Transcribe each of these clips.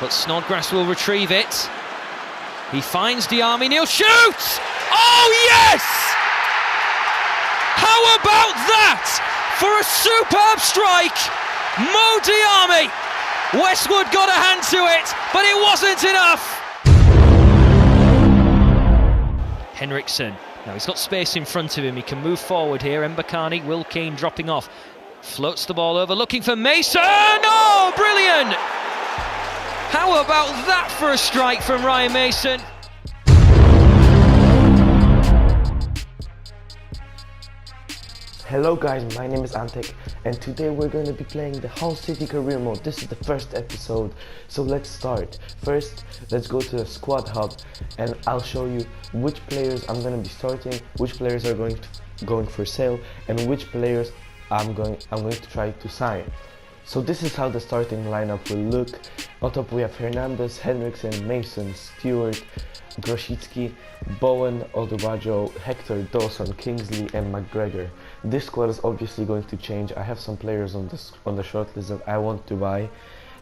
but Snodgrass will retrieve it. He finds Diarmi, he'll shoot! Oh yes! How about that for a superb strike? Mo Diarmi! Westwood got a hand to it, but it wasn't enough. Henriksen, now he's got space in front of him, he can move forward here. Mbakani, Will Keane dropping off, floats the ball over, looking for Mason. Oh, brilliant! How about that for a strike from Ryan Mason? Hello guys, my name is Antek and today we're going to be playing the Hull City career mode. This is the first episode, so let's start. First, let's go to the squad hub and I'll show you which players I'm going to be starting, which players are going for sale, and which players I'm going to try to sign. So this is how the starting lineup will look. On top we have Hernandez, Henriksen, Mason, Stewart, Grosicki, Bowen, Odubajo, Hector, Dawson, Kingsley and McGregor. This squad is obviously going to change. I have some players on the shortlist that I want to buy.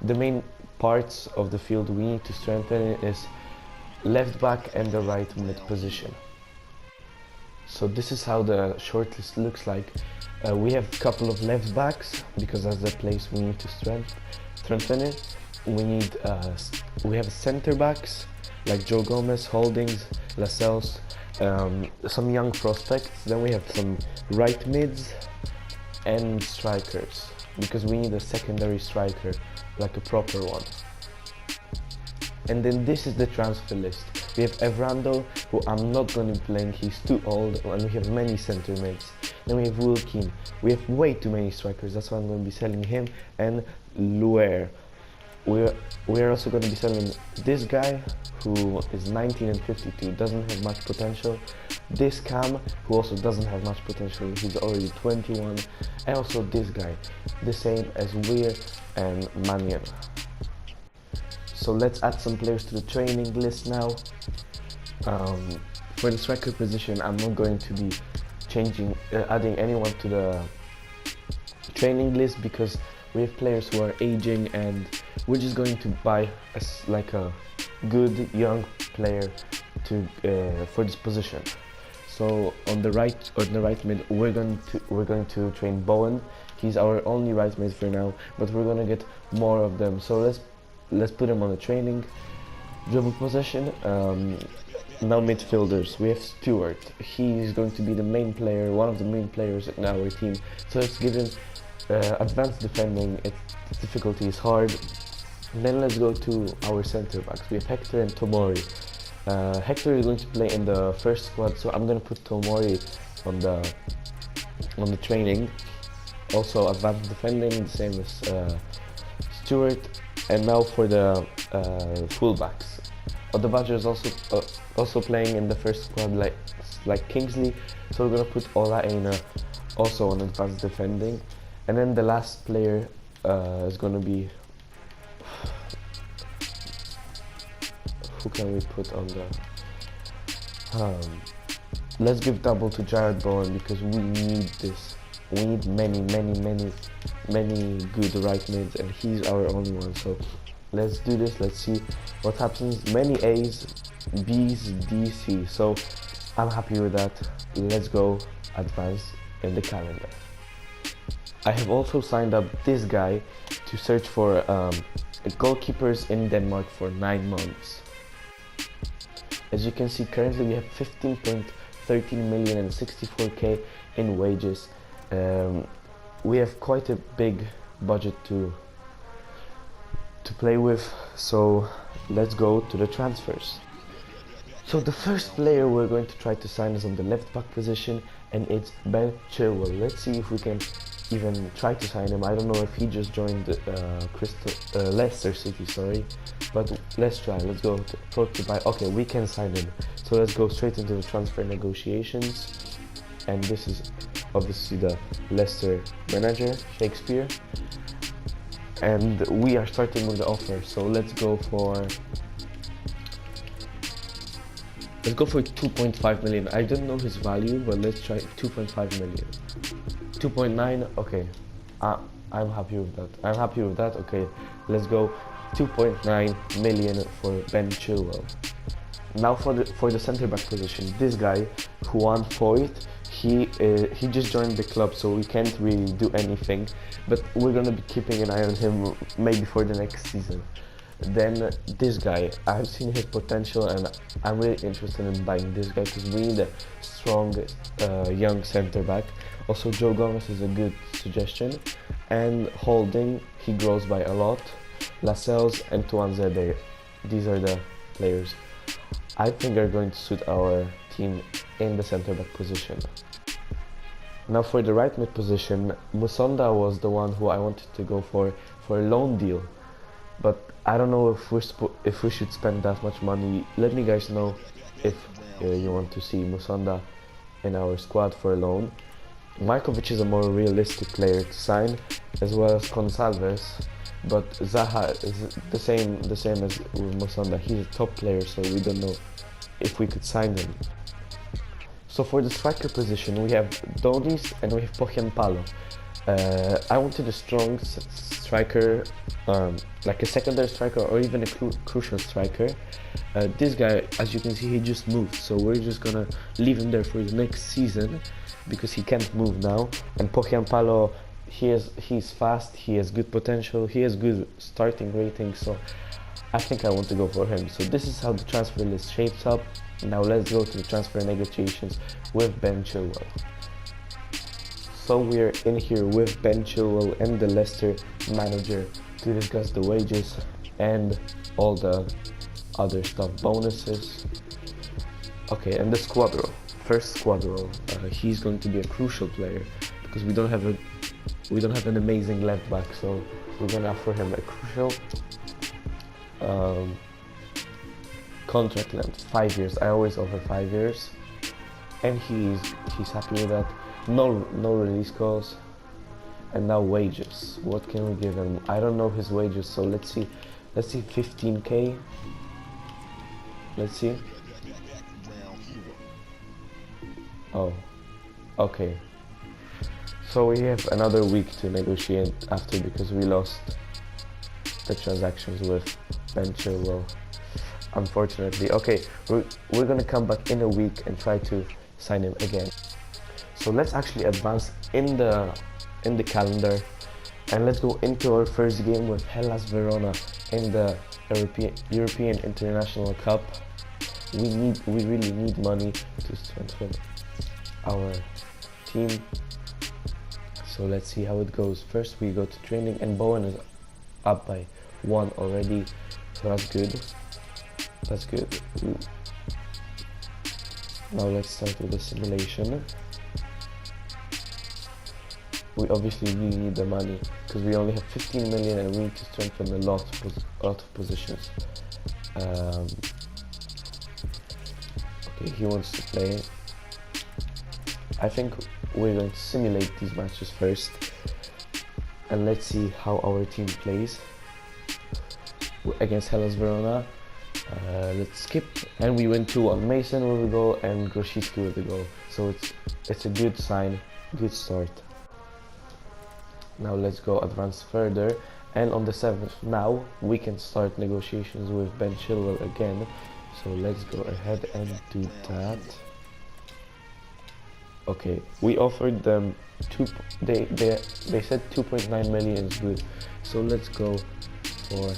The main parts of the field we need to strengthen is left back and the right mid position. So this is how the shortlist looks like. We have a couple of left backs because that's the place we need to strengthen it. We have center backs like Joe Gomez, Holdings, Lascelles, some young prospects. Then we have some right mids and strikers because we need a secondary striker, like a proper one. And then this is the transfer list. We have Evrando, who I'm not going to be playing, he's too old, and we have many center mids. Then we have Will Keane. We have way too many strikers, that's why I'm going to be selling him, and Luer. We're also going to be selling this guy who is 19 and 52, doesn't have much potential. This Cam, who also doesn't have much potential, he's already 21. And also this guy, the same as Weir and Mannion. So let's add some players to the training list now. For the striker position, I'm not going to be adding anyone to the training list because we have players who are aging and we're just going to buy a good young player for this position. So on the right mid, we're going to train Bowen. He's our only right mid for now, but we're going to get more of them. So let's put him on the training. Dribble possession. Now midfielders, we have Stewart. He's going to be the main player, one of the main players in our team. So let's give him advanced defending. Its difficulty is hard. And then let's go to our center backs. We have Hector and Tomori. Hector is going to play in the first squad, so I'm going to put Tomori on the training. Also advanced defending, the same as Stewart. And now for the fullbacks. Odubajo is also playing in the first squad like Kingsley, so we're gonna put Ola Aina also on advanced defending. And then the last player is gonna be, who can we put on the let's give double to Jared Bowen because we need this. We need many good right mids and he's our only one. So let's do this, let's see what happens. Many A's, B's, D, C, so I'm happy with that. Let's go advance in the calendar. I have also signed up this guy to search for goalkeepers in Denmark for 9 months. As you can see, currently we have 15.13 million and 64k in wages. We have quite a big budget to play with, so let's go to the transfers. So the first player we're going to try to sign is on the left back position, and it's Ben Chilwell. Let's see if we can even try to sign him. I don't know if he just joined Leicester City, sorry, but let's try. Let's go to buy. Okay, we can sign him. So let's go straight into the transfer negotiations, and this is obviously the Leicester manager, Shakespeare. And we are starting with the offer, so let's go for 2.5 million. I don't know his value, but let's try 2.5 million. 2.9, okay. I'm happy with that. I'm happy with that. Okay, let's go. 2.9 million for Ben Chilwell. Now for the center back position, this guy Juan Foyt, he just joined the club, so we can't really do anything. But we're gonna be keeping an eye on him maybe for the next season. Then this guy, I've seen his potential, and I'm really interested in buying this guy because we need a strong young center back. Also, Joe Gomez is a good suggestion, and Holding, he grows by a lot. Lascelles and Tuanzebe, these are the players I think are going to suit our team in the center back position. Now for the right mid position, Musonda was the one who I wanted to go for a loan deal, but I don't know if we should spend that much money. Let me guys know if you want to see Musonda in our squad for a loan. Markovic is a more realistic player to sign, as well as Gonçalves, but Zaha is the same as with Musonda. He's a top player, so we don't know if we could sign him. So for the striker position, we have Donis and we have Pohjanpalo. I wanted a strong striker, like a secondary striker or even a crucial striker. This guy, as you can see, he just moved, so we're just gonna leave him there for the next season because he can't move now. And Pohjanpalo, he's fast, he has good potential, he has good starting rating, so I think I want to go for him. So this is how the transfer list shapes up. Now let's go to the transfer negotiations with Ben Chilwell. So we're in here with Ben Chilwell and the Leicester manager to discuss the wages and all the other stuff, bonuses. Okay, and the squad role. First squad role. He's going to be a crucial player because we don't have an amazing left back, so we're gonna offer him a crucial contract length, 5 years. I always offer 5 years, and he's happy with that. No release clause. And now wages. What can we give him? I don't know his wages, so let's see 15k. Let's see. Oh, okay. So we have another week to negotiate after because we lost the transactions with Ben Chilwell, unfortunately. Okay, we're gonna come back in a week and try to sign him again. So let's actually advance in the calendar, and let's go into our first game with Hellas Verona in the European International Cup. We really need money to strengthen our team. So let's see how it goes. First we go to training, and Bowen is up by 1 already, so that's good. That's good. Now let's start with the simulation. We obviously really need the money because we only have 15 million and we need to strengthen a lot of positions. Okay, he wants to play. I think we're going to simulate these matches first, and let's see how our team plays against Hellas Verona. Let's skip, and we win 2-1. Mason with a goal and Grosicki with a goal, so it's a good sign, good start. Now let's go advance further, and on the 7th now we can start negotiations with Ben Chilwell again. So let's go ahead and do that. Okay, we offered them they said 2.9 million is good, so let's go for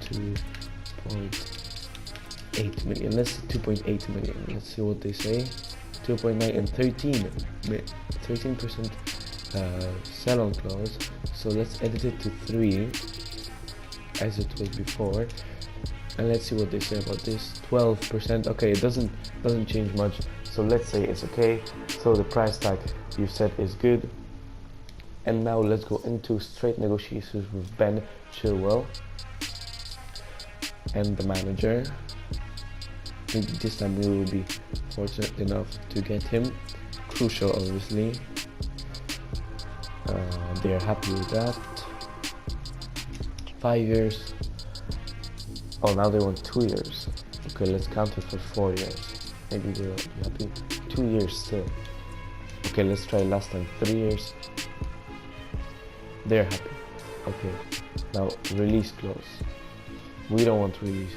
2.8 million. Let's see 2.8 million. Let's see what they say. 2.9 and 13% sell-on clause. So let's edit it to 3 as it was before, and let's see what they say about this. 12%. Okay, it doesn't change much, so let's say it's okay. So the price tag you said is good, and now let's go into straight negotiations with Ben Chilwell and the manager. I think this time we will be fortunate enough to get him. Crucial, obviously. They're happy with that. 5 years. Oh, now they want 2 years. Okay, let's count it for 4 years. Maybe they'll be happy. 2 years still. Okay, let's try last time. 3 years. They're happy. Okay, now release clause. We don't want any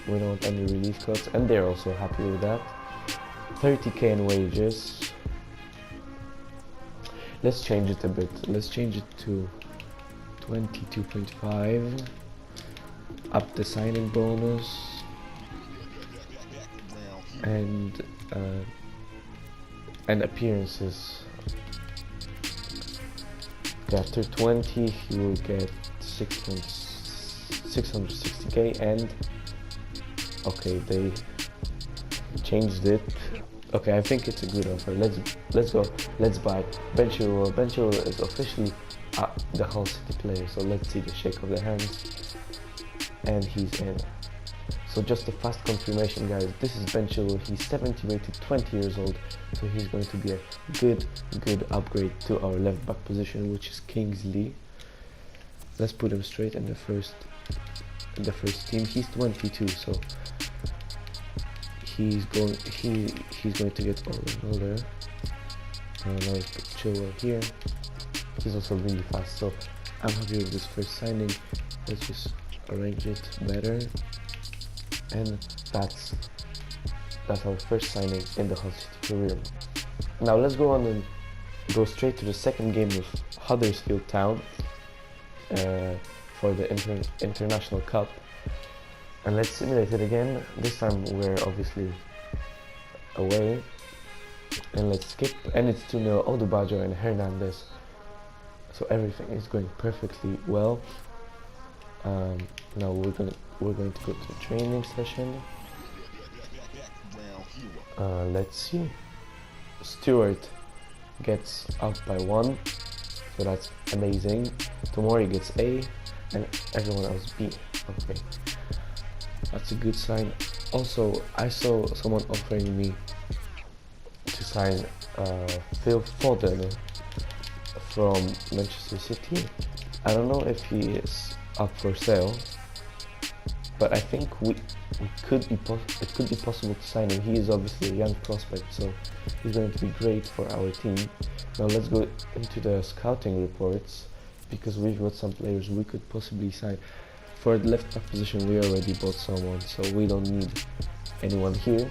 release clause, and they're also happy with that. 30k in wages. Let's change it a bit. Let's change it to 22.5. Up the signing bonus. And appearances. Okay, after 20 he will get 660k, and okay, they changed it. Okay, I think it's a good offer. Let's go. Let's buy Ben Chilwell. Ben Chilwell is officially the Hull City player. So let's see the shake of the hands, and he's in. So just a fast confirmation, guys. This is Ben Chilwell. He's 70 rated, 20 years old. So he's going to be a good upgrade to our left back position, which is Kingsley. Let's put him straight in the first team. He's 22, so he's going to get older. Now let's put Chilwell here. He's also really fast, so I'm happy with this first signing. Let's just arrange it better. And that's our first signing in the Hull City career. Now let's go on and go straight to the second game with Huddersfield Town for the International Cup. And let's simulate it again. This time we're obviously away. And let's skip. And it's 2-0 Odubajo and Hernandez. So everything is going perfectly well. Now we're going to go to the training session. Let's see. Stewart gets up by 1, so that's amazing. Tomori gets A, and everyone else B. Okay, that's a good sign. Also, I saw someone offering me to sign Phil Foden from Manchester City. I don't know if he is up for sale, but I think it could be possible to sign him. He is obviously a young prospect, so he's going to be great for our team. Now let's go into the scouting reports, because we've got some players we could possibly sign. For the left back position, we already bought someone, so we don't need anyone here.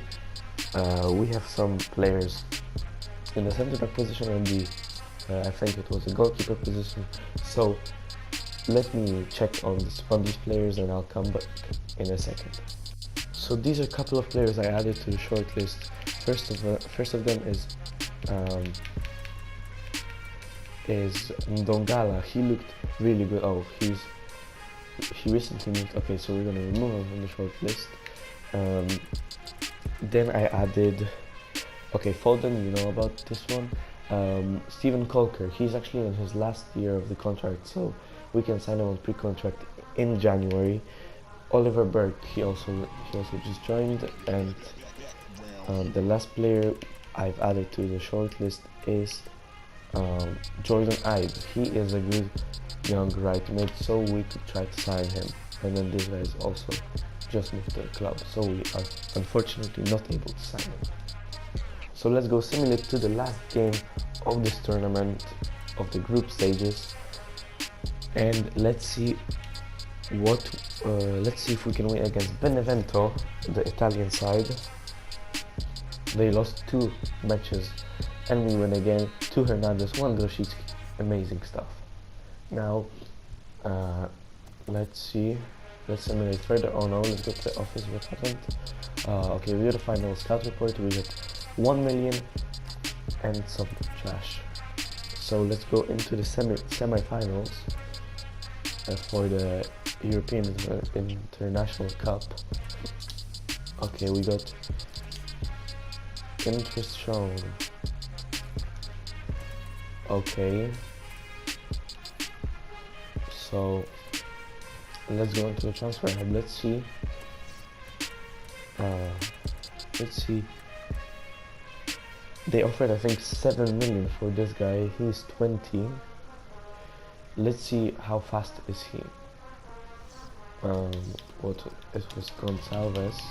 We have some players in the centre back position and I think it was a goalkeeper position. So let me check on these players and I'll come back in a second. So these are a couple of players I added to the shortlist. First of them is Ndongala. He looked really good. Oh, he recently moved. Okay, so we're gonna remove him from the shortlist. Then I added, okay, Foden, you know about this one. Steven Colker, he's actually in his last year of the contract, so we can sign him on pre-contract in January. Oliver Burke, he also just joined, and the last player I've added to the shortlist is Jordan Ibe. He is a good young right mid, so we could try to sign him. And then this guy is also just moved to the club, so we are unfortunately not able to sign him. So let's go simulate to the last game of this tournament, of the group stages, and let's see if we can win against Benevento, the Italian side. They lost 2 matches and we win again. 2 Hernandez, 1 Grosicki. Amazing stuff. Now let's see, let's simulate further. Oh no, let's go to the office. What happened? Okay, we got a final scout report. We got 1 million and some trash. So let's go into the semi-finals for the European International Cup. Okay, we got interest shown. Okay, so let's go into the transfer hub. Let's see. They offered, I think, 7 million for this guy. He's 20. Let's see how fast is he. What it was Gonçalves.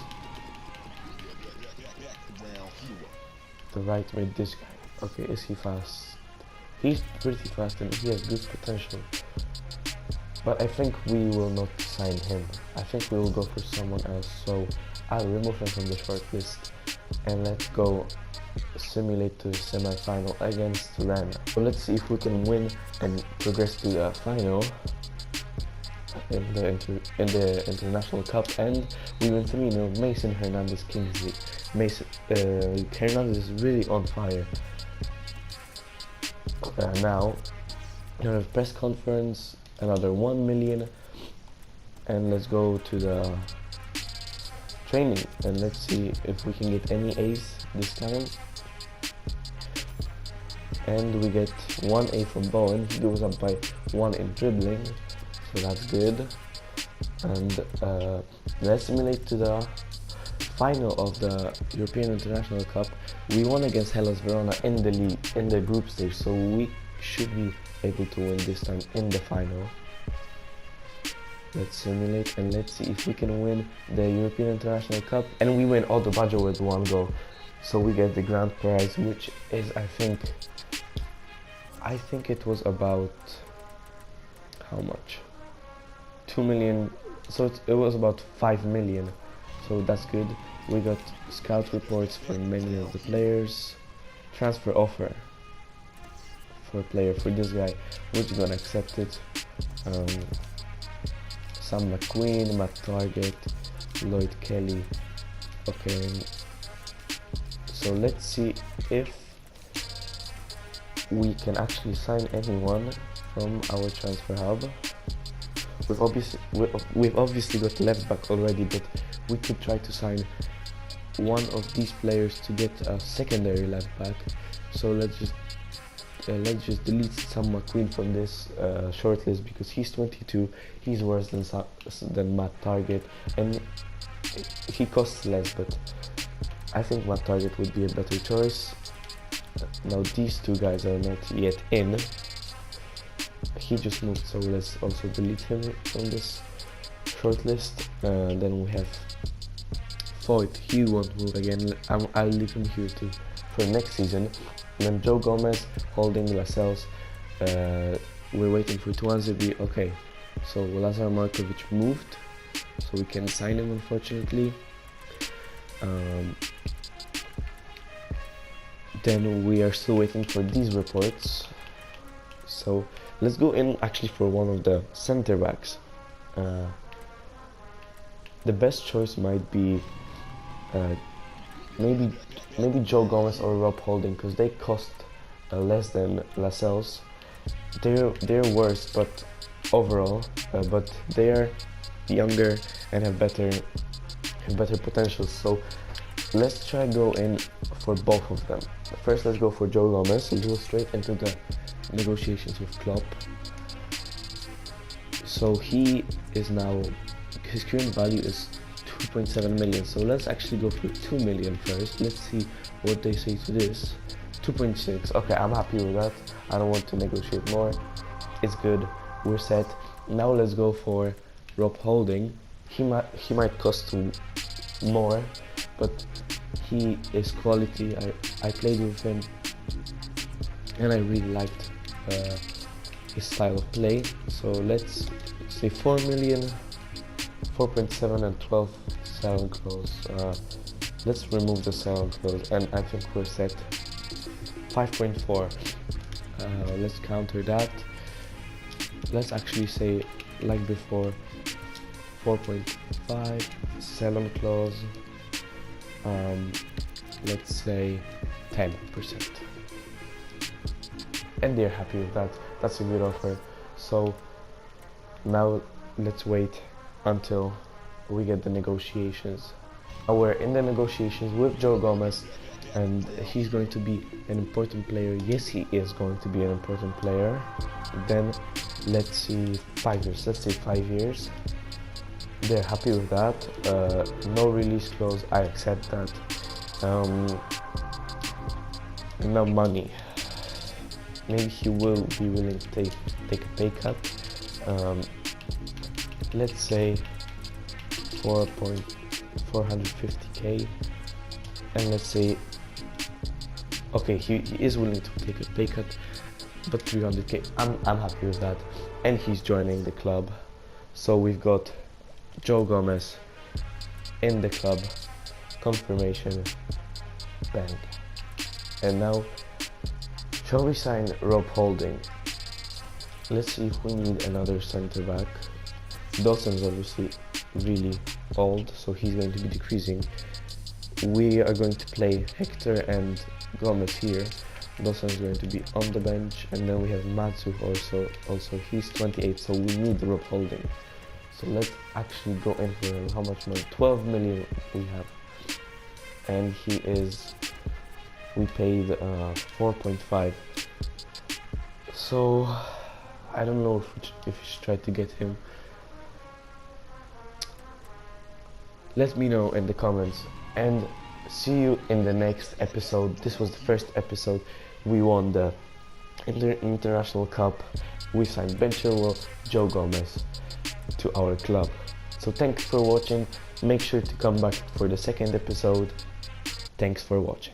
The right mid, this guy. Okay, is he fast? He's pretty fast and he has good potential. but I think we will not sign him. I think we will go for someone else, so I'll remove him from the shortlist and let's go simulate to the semi-final against Rennes. So let's see if we can win and progress to the final in the International Cup, and we win 3-0. Mason Hernandez Kingsley. Hernandez is really on fire. Now another press conference, another 1 million, and let's go to the training and let's see if we can get any A's this time. And we get 1 A from Bowen. He goes up by 1 in dribbling, so that's good. And let's simulate to the final of the European International Cup. We won against Hellas Verona in the league, in the group stage, so we should be able to win this time in the final. Let's simulate and let's see if we can win the European International Cup. And we win Odo Baggio with 1 goal, so we get the grand prize, which is I think it was about how much? 2 million. So it was about 5 million. So that's good. We got scout reports for many of the players. Transfer offer for a player for this guy. We're gonna accept it. Sam McQueen, Matt Target, Lloyd Kelly. Okay. So let's see if we can actually sign anyone from our transfer hub. We've obviously got left back already, but we could try to sign one of these players to get a secondary left back. So let's just delete Sam McQueen from this shortlist because he's 22. He's worse than Matt Target, and he costs less. But I think Matt Target would be a better choice. Now these two guys are not yet in. He just moved, so let's also delete him from this shortlist. Then we have Foyt. He won't move again. I'll leave him here too for next season. And then Joe Gomez, Holding, Lascelles. We're waiting for Tuanzebe. Okay, so Lazar Markovic moved, so we can sign him unfortunately. Then we are still waiting for these reports. So let's go in actually for one of the center backs. The best choice might be maybe Joe Gomez or Rob Holding, because they cost less than Lascelles. They're worse, but overall, but they are younger and have better potential. So let's try go in for both of them. First, let's go for Joe Gomez. We'll go straight into the negotiations with Klopp. So he is now, his current value is 2.7 million. So let's actually go for 2 million first. Let's see what they say to this. 2.6. Okay, I'm happy with that. I don't want to negotiate more. It's good. We're set. Now let's go for Rob Holding. He might cost more, but he is quality. I played with him and I really liked his style of play. So let's say 4 million, 4.7 and 12 selling clause. Let's remove the selling clause and I think we're set. 5.4. Let's counter that. Let's actually say like before, 4.5 selling clause. Let's say 10%, and they're happy with that. That's a good offer. So now let's wait until we get the negotiations. Now we're in the negotiations with Joe Gomez, and he's going to be an important player. Yes, he is going to be an important player. Then let's see, 5 years. Let's say 5 years. They're happy with that. No release clause. I accept that. No money. Maybe he will be willing to take a pay cut. Let's say 450k, and let's say okay, he is willing to take a pay cut, but 300k. I'm happy with that, and he's joining the club. So we've got Joe Gomez in the club, confirmation, bang. And now, shall we sign Rob Holding? Let's see if we need another centre back. Dawson's obviously really old, so he's going to be decreasing. We are going to play Hector and Gomez here. Dawson's going to be on the bench, and then we have Matsu also he's 28, so we need Rob Holding. So let's actually go in for him. How much money? 12 million we have, and we paid 4.5. So I don't know if we should try to get him. Let me know in the comments, and see you in the next episode. This was the first episode. We won the International Cup. We signed Ben Chilwell, Joe Gomez to our club. So thanks for watching. Make sure to come back for the second episode. Thanks for watching.